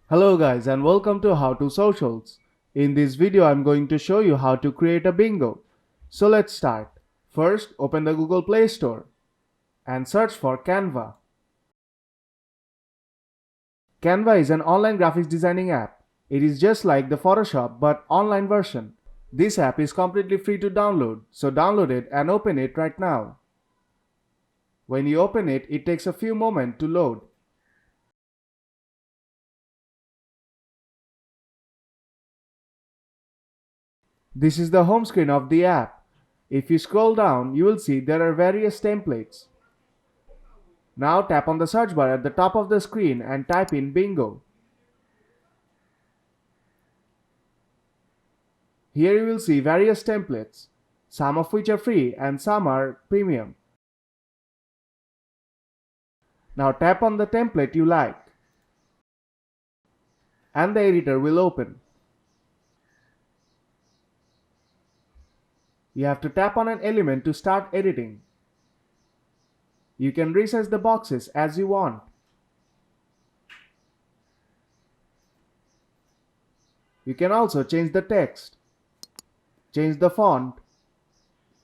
Hello guys and welcome to How to Socials. In this video I'm going to show you how to create a bingo. So let's start. First open the Google Play Store and search for Canva. Canva is an online graphics designing app. It is just like the Photoshop but online version. This app is completely free to download, so download it and open it right now. When you open it, it takes a few moments to load. This is the home screen of the app. If you scroll down, you will see there are various templates. Now tap on the search bar at the top of the screen and type in bingo. Here you will see various templates, some of which are free and some are premium. Now tap on the template you like and the editor will open. You have to tap on an element to start editing. You can resize the boxes as you want. You can also change the text, change the font,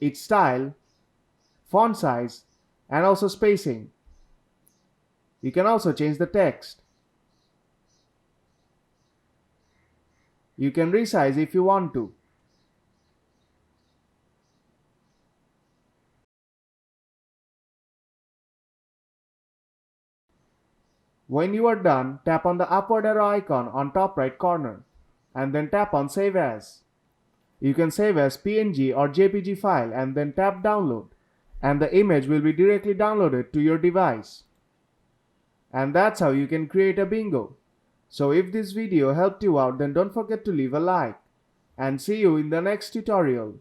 its style, font size, and also spacing. You can also change the text. You can resize if you want to. When you are done, tap on the upward arrow icon on top right corner and then tap on Save As. You can save as PNG or JPG file and then tap Download, and the image will be directly downloaded to your device. And that's how you can create a bingo. So if this video helped you out, then don't forget to leave a like and see you in the next tutorial.